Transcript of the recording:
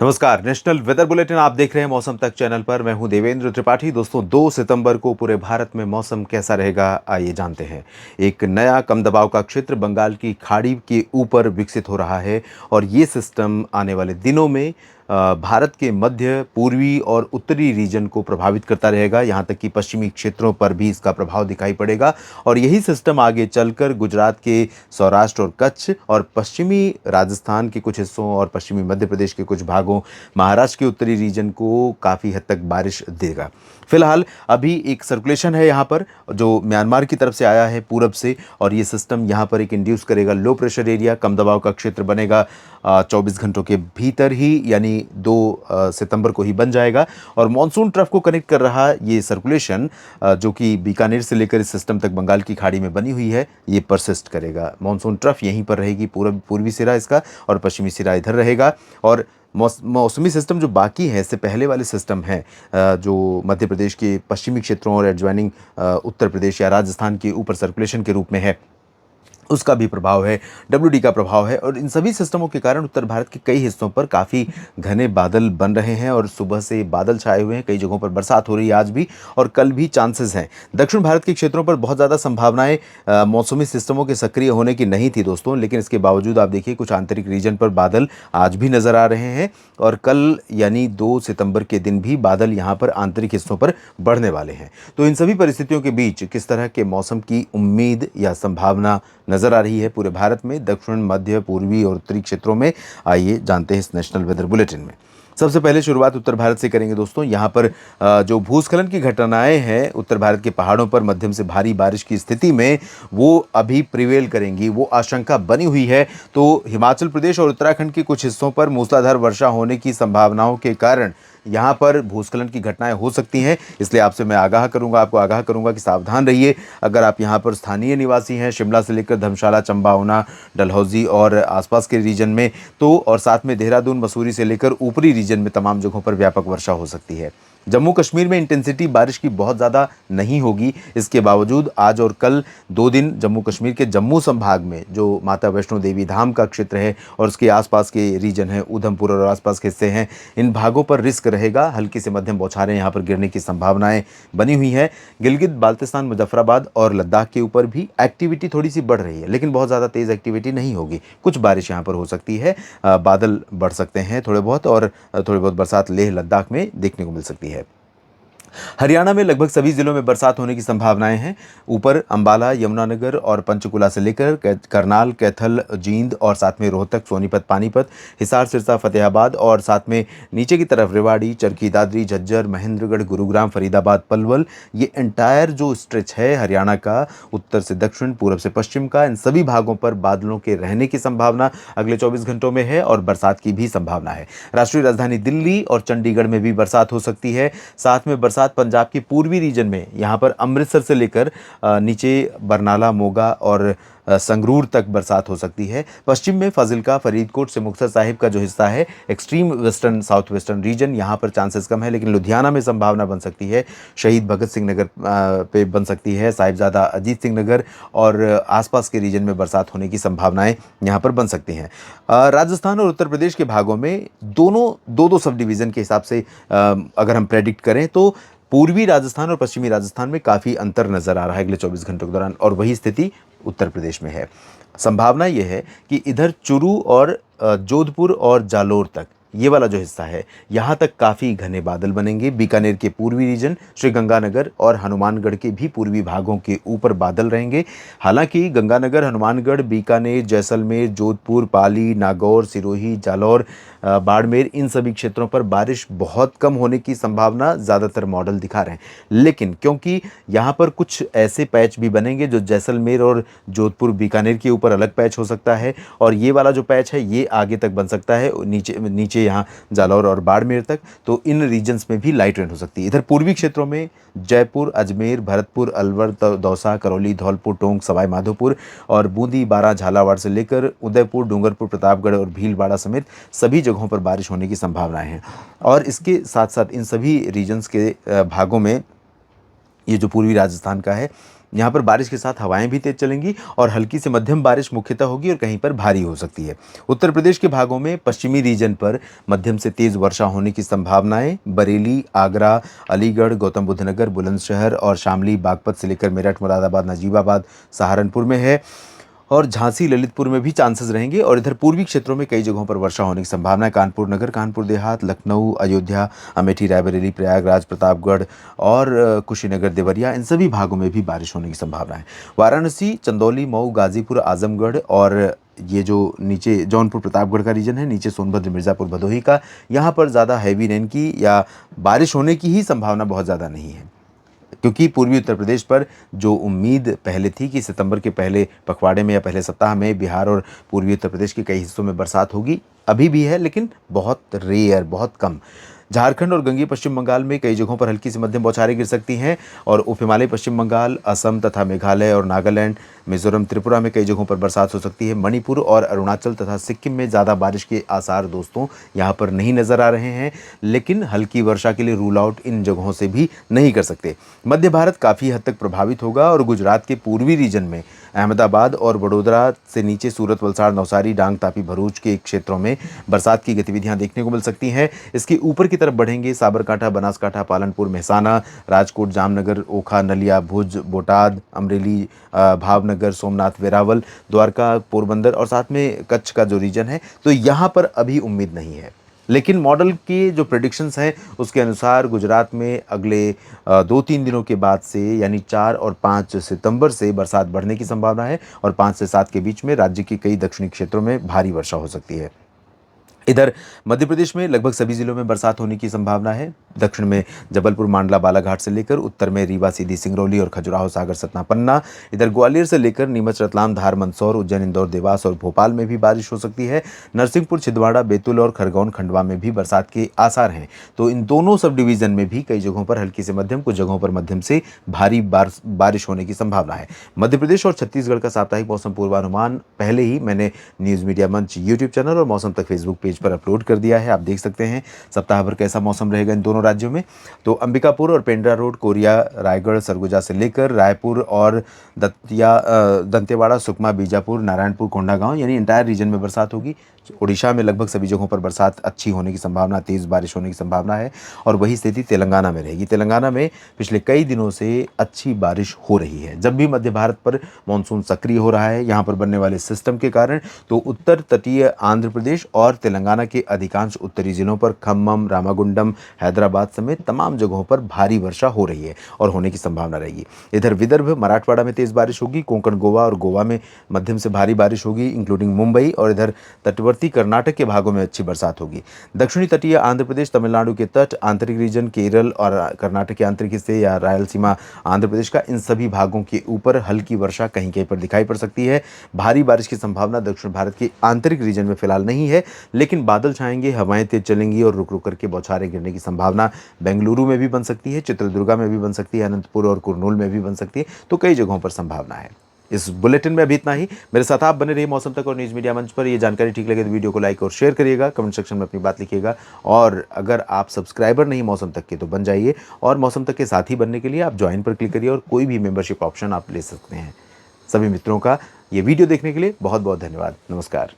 नमस्कार। National weather bulletin आप देख रहे हैं मौसम तक चैनल पर। मैं हूं देवेंद्र त्रिपाठी। दोस्तों, 2 सितंबर को पूरे भारत में मौसम कैसा रहेगा, आइए जानते हैं। एक नया कम दबाव का क्षेत्र बंगाल की खाड़ी के ऊपर विकसित हो रहा है और ये सिस्टम आने वाले दिनों में भारत के मध्य, पूर्वी और उत्तरी रीजन को प्रभावित करता रहेगा। यहाँ तक कि पश्चिमी क्षेत्रों पर भी इसका प्रभाव दिखाई पड़ेगा और यही सिस्टम आगे चलकर गुजरात के सौराष्ट्र और कच्छ और पश्चिमी राजस्थान के कुछ हिस्सों और पश्चिमी मध्य प्रदेश के कुछ भागों, महाराष्ट्र के उत्तरी रीजन को काफ़ी हद तक बारिश देगा। फिलहाल अभी एक सर्कुलेशन है यहाँ पर जो म्यांमार की तरफ से आया है पूरब से, और ये सिस्टम यहाँ पर एक इंड्यूस करेगा लो प्रेशर एरिया। कम दबाव का क्षेत्र बनेगा 24 घंटों के भीतर ही, यानी 2 सितंबर को ही बन जाएगा। और मानसून ट्रफ को कनेक्ट कर रहा ये सर्कुलेशन जो कि बीकानेर से लेकर इस सिस्टम तक बंगाल की खाड़ी में बनी हुई है, ये परसिस्ट करेगा। मानसून ट्रफ यहीं पर रहेगी, पूर्वी सिरा इसका, और पश्चिमी सिरा इधर रहेगा। और मौसमी सिस्टम जो बाकी है, इससे पहले वाले सिस्टम हैं जो मध्य प्रदेश के पश्चिमी क्षेत्रों और एडजॉइनिंग उत्तर प्रदेश या राजस्थान के ऊपर सर्कुलेशन के रूप में है, उसका भी प्रभाव है, WD का प्रभाव है। और इन सभी सिस्टमों के कारण उत्तर भारत के कई हिस्सों पर काफ़ी घने बादल बन रहे हैं और सुबह से बादल छाए हुए हैं। कई जगहों पर बरसात हो रही है आज भी, और कल भी चांसेस हैं। दक्षिण भारत के क्षेत्रों पर बहुत ज़्यादा संभावनाएं मौसमी सिस्टमों के सक्रिय होने की नहीं थी दोस्तों, लेकिन इसके बावजूद आप देखिए कुछ आंतरिक रीजन पर बादल आज भी नज़र आ रहे हैं। और कल यानी 2 सितंबर के दिन भी बादल यहाँ पर आंतरिक हिस्सों पर बढ़ने वाले हैं। तो इन सभी परिस्थितियों के बीच किस तरह के मौसम की उम्मीद या संभावना नजर आ रही है पूरे भारत में, दक्षिण, मध्य, पूर्वी और उत्तरी क्षेत्रों में, आइए जानते हैं इस नेशनल वेदर बुलेटिन में। सबसे पहले शुरुआत उत्तर भारत से करेंगे दोस्तों। यहाँ पर जो भूस्खलन की घटनाएं हैं उत्तर भारत के पहाड़ों पर मध्यम से भारी बारिश की स्थिति में, वो अभी प्रिवेल करेंगी, वो आशंका बनी हुई है। तो हिमाचल प्रदेश और उत्तराखंड के कुछ हिस्सों पर मूसलाधार वर्षा होने की संभावनाओं के कारण यहाँ पर भूस्खलन की घटनाएं हो सकती हैं। इसलिए आपको आगाह करूंगा कि सावधान रहिए। अगर आप यहाँ पर स्थानीय निवासी हैं, शिमला से लेकर धर्मशाला, चंबा, ऊना, डलहौजी और आसपास के रीजन में, तो और साथ में देहरादून, मसूरी से लेकर ऊपरी रीजन में तमाम जगहों पर व्यापक वर्षा हो सकती है। जम्मू कश्मीर में इंटेंसिटी बारिश की बहुत ज़्यादा नहीं होगी। इसके बावजूद आज और कल 2 दिन जम्मू कश्मीर के जम्मू संभाग में जो माता वैष्णो देवी धाम का क्षेत्र है और उसके आसपास के रीजन है, उधमपुर और आसपास के हिस्से हैं, इन भागों पर रिस्क रहेगा। हल्की से मध्यम बौछारें यहाँ पर गिरने की संभावनाएं बनी हुई हैं। गिलगित बाल्तिस्तान, मुजफ्फराबाद और लद्दाख के ऊपर भी एक्टिविटी थोड़ी सी बढ़ रही है, लेकिन बहुत ज़्यादा तेज़ एक्टिविटी नहीं होगी। कुछ बारिश यहाँ पर हो सकती है, बादल बढ़ सकते हैं थोड़े बहुत, और थोड़ी बहुत बरसात लेह लद्दाख में देखने को मिल सकती है। हरियाणा में लगभग सभी जिलों में बरसात होने की संभावनाएं हैं। ऊपर अंबाला, यमुनानगर और पंचकुला से लेकर करनाल, कैथल, जींद और साथ में रोहतक, सोनीपत, पानीपत, हिसार, सिरसा, फतेहाबाद और साथ में नीचे की तरफ रेवाड़ी, चरखी दादरी, झज्जर, महेंद्रगढ़, गुरुग्राम, फरीदाबाद, पलवल, ये एंटायर जो स्ट्रेच है हरियाणा का, उत्तर से दक्षिण, पूरब से पश्चिम का, इन सभी भागों पर बादलों के रहने की संभावना अगले 24 घंटों में है और बरसात की भी संभावना है। राष्ट्रीय राजधानी दिल्ली और चंडीगढ़ में भी बरसात हो सकती है। साथ में बरसात पंजाब के पूर्वी रीजन में, यहाँ पर अमृतसर से लेकर नीचे बरनाला, मोगा और संगरूर तक बरसात हो सकती है। पश्चिम में फाजिल्का, फरीदकोट से मुक्तसर साहिब का जो हिस्सा है, extreme western, south western region, यहाँ पर चांसेस कम है, लेकिन लुधियाना में संभावना बन सकती है। शहीद भगत सिंह नगर पे बन सकती है, साहिबजादा अजीत सिंह नगर और आसपास के रीजन में बरसात होने की संभावनाएं यहाँ पर बन सकती हैं। राजस्थान और उत्तर प्रदेश के भागों में दोनों 2-2 सब डिवीज़न के हिसाब से अगर हम प्रेडिक्ट करें तो पूर्वी राजस्थान और पश्चिमी राजस्थान में काफ़ी अंतर नज़र आ रहा है अगले 24 घंटों के दौरान, और वही स्थिति उत्तर प्रदेश में है। संभावना ये है कि इधर चुरू और जोधपुर और जालोर तक, ये वाला जो हिस्सा है, यहाँ तक काफ़ी घने बादल बनेंगे। बीकानेर के पूर्वी रीजन, श्रीगंगानगर और हनुमानगढ़ के भी पूर्वी भागों के ऊपर बादल रहेंगे। हालांकि गंगानगर, हनुमानगढ़, बीकानेर, जैसलमेर, जोधपुर, पाली, नागौर, सिरोही, जालौर, बाड़मेर, इन सभी क्षेत्रों पर बारिश बहुत कम होने की संभावना ज़्यादातर मॉडल दिखा रहे हैं। लेकिन क्योंकि यहाँ पर कुछ ऐसे पैच भी बनेंगे जो जैसलमेर और जोधपुर, बीकानेर के ऊपर अलग पैच हो सकता है, और ये वाला जो पैच है ये आगे तक बन सकता है, नीचे नीचे यहाँ जालौर और बाड़मेर तक, तो इन रीजन्स में भी लाइट रेन हो सकती है। इधर पूर्वी क्षेत्रों में जयपुर, अजमेर, भरतपुर, अलवर, दौसा, करौली, धौलपुर, टोंक, सवाई माधोपुर और बूंदी, बारां, झालावाड़ से लेकर उदयपुर, डूंगरपुर, प्रतापगढ़ और भीलवाड़ा समेत सभी जगहों पर बारिश होने की संभावनाएं हैं। और इसके साथ साथ इन सभी रीजन्स के भागों में, ये जो पूर्वी राजस्थान का है, यहाँ पर बारिश के साथ हवाएं भी तेज चलेंगी और हल्की से मध्यम बारिश मुख्यतः होगी और कहीं पर भारी हो सकती है। उत्तर प्रदेश के भागों में पश्चिमी रीजन पर मध्यम से तेज वर्षा होने की संभावनाएं बरेली, आगरा, अलीगढ़, गौतम बुद्ध नगर, बुलंदशहर और शामली, बागपत से लेकर मेरठ, मुरादाबाद, नजीबाबाद, सहारनपुर में है और झांसी, ललितपुर में भी चांसेस रहेंगे। और इधर पूर्वी क्षेत्रों में कई जगहों पर वर्षा होने की संभावना है। कानपुर नगर, कानपुर देहात, लखनऊ, अयोध्या, अमेठी, रायबरेली, प्रयागराज, प्रतापगढ़ और कुशीनगर, देवरिया, इन सभी भागों में भी बारिश होने की संभावना है। वाराणसी, चंदौली, मऊ, गाजीपुर, आजमगढ़ और ये जो नीचे जौनपुर प्रतापगढ़ का रीजन है, नीचे सोनभद्र, मिर्ज़ापुर, भदोही का, यहाँ पर ज़्यादा हैवी रेन की या बारिश होने की ही संभावना बहुत ज़्यादा नहीं है, क्योंकि पूर्वी उत्तर प्रदेश पर जो उम्मीद पहले थी कि सितंबर के पहले पखवाड़े में या पहले सप्ताह में बिहार और पूर्वी उत्तर प्रदेश के कई हिस्सों में बरसात होगी, अभी भी है लेकिन बहुत रेयर, बहुत कम। झारखंड और गंगीय पश्चिम बंगाल में कई जगहों पर हल्की से मध्यम बौछारें गिर सकती हैं और उप हिमालय पश्चिम बंगाल, असम तथा मेघालय और नागालैंड, मिजोरम, त्रिपुरा में कई जगहों पर बरसात हो सकती है। मणिपुर और अरुणाचल तथा सिक्किम में ज़्यादा बारिश के आसार दोस्तों यहाँ पर नहीं नज़र आ रहे हैं, लेकिन हल्की वर्षा के लिए रूल आउट इन जगहों से भी नहीं कर सकते। मध्य भारत काफ़ी हद तक प्रभावित होगा और गुजरात के पूर्वी रीजन में अहमदाबाद और वडोदरा से नीचे सूरत, वलसाड़, नवसारी, डांग, तापी, भरूच के क्षेत्रों में बरसात की गतिविधियां देखने को मिल सकती हैं। इसके ऊपर की तरफ बढ़ेंगे साबरकांठा, बनासकांठा, पालनपुर, मेहसाना, राजकोट, जामनगर, ओखा, नलिया, भुज, बोटाद, अमरेली, भावनगर, सोमनाथ, वेरावल, द्वारका, पोरबंदर और साथ में कच्छ का जो रीजन है, तो यहाँ पर अभी उम्मीद नहीं है। लेकिन मॉडल की जो प्रेडिक्शंस हैं उसके अनुसार गुजरात में अगले 2-3 दिनों के बाद से यानी 4 और 5 सितंबर से बरसात बढ़ने की संभावना है और 5 से 7 के बीच में राज्य के कई दक्षिणी क्षेत्रों में भारी वर्षा हो सकती है। इधर मध्य प्रदेश में लगभग सभी जिलों में बरसात होने की संभावना है। दक्षिण में जबलपुर, मांडला, बालाघाट से लेकर उत्तर में रीवा, सीधी, सिंगरौली और खजुराहो, सागर, सतना, पन्ना। इधर ग्वालियर से लेकर नीमच, रतलाम, धार, मंदसौर, उज्जैन, इंदौर, देवास और भोपाल में भी बारिश हो सकती है। नरसिंहपुर, छिंदवाड़ा, बैतूल और खरगोन, खंडवा में भी बरसात के आसार हैं। तो इन दोनों सब डिवीजन में भी कई जगहों पर हल्की से मध्यम, कुछ जगहों पर मध्यम से भारी बारिश होने की संभावना है। मध्य प्रदेश और छत्तीसगढ़ का साप्ताहिक मौसम पूर्वानुमान पहले ही मैंने न्यूज़ मीडिया मंच यूट्यूब चैनल और मौसम तक फेसबुक पेज पर अपलोड कर दिया है। आप देख सकते हैं सप्ताह भर कैसा मौसम रहेगा इन दोनों राज्यों में। तो अंबिकापुर और पेंड्रा रोड, कोरिया, रायगढ़, सरगुजा से लेकर रायपुर और दंतेवाड़ा, सुकमा, बीजापुर, नारायणपुर, कोंडागांव यानी इंटायर रीजन में बरसात होगी। ओडिशा में लगभग सभी जगहों पर बरसात अच्छी होने की संभावना, तेज़ बारिश होने की संभावना है और वही स्थिति तेलंगाना में रहेगी। तेलंगाना में पिछले कई दिनों से अच्छी बारिश हो रही है। जब भी मध्य भारत पर मानसून सक्रिय हो रहा है यहाँ पर बनने वाले सिस्टम के कारण, तो उत्तर तटीय आंध्र प्रदेश और तेलंगाना के अधिकांश उत्तरी जिलों पर खम्मम, रामागुंडम, हैदराबाद समेत तमाम जगहों पर भारी वर्षा हो रही है और होने की संभावना रहेगी। इधर विदर्भ, मराठवाड़ा में तेज़ बारिश होगी। कोंकण, गोवा और गोवा में मध्यम से भारी बारिश होगी इंक्लूडिंग मुंबई और इधर तटवर्ती कर्नाटक के भागों में अच्छी बरसात होगी। दक्षिणी तटीय आंध्र प्रदेश, तमिलनाडु के तट, आंतरिक रीजन, केरल और कर्नाटक के आंतरिक हिस्से या रायलसीमा आंध्र प्रदेश का, इन सभी भागों के ऊपर हल्की वर्षा कहीं कहीं पर दिखाई पड़ सकती है। भारी बारिश की संभावना दक्षिण भारत के आंतरिक रीजन में फिलहाल नहीं है, लेकिन बादल छाएंगे, हवाएं तेज चलेंगी और रुक रुक करके बौछारें गिरने की संभावना बेंगलुरु में भी बन सकती है, चित्रदुर्गा में भी बन सकती है, अनंतपुर और कुरनूल में भी बन सकती है। तो कई जगहों पर संभावना है। इस बुलेटिन में अभी इतना ही। मेरे साथ आप बने रहिए मौसम तक और न्यूज़ मीडिया मंच पर। ये जानकारी ठीक लगे तो वीडियो को लाइक और शेयर करिएगा, कमेंट सेक्शन में अपनी बात लिखिएगा और अगर आप सब्सक्राइबर नहीं मौसम तक के तो बन जाइए और मौसम तक के साथी बनने के लिए आप ज्वाइन पर क्लिक करिए और कोई भी मेंबरशिप ऑप्शन आप ले सकते हैं। सभी मित्रों का ये वीडियो देखने के लिए बहुत बहुत धन्यवाद। नमस्कार।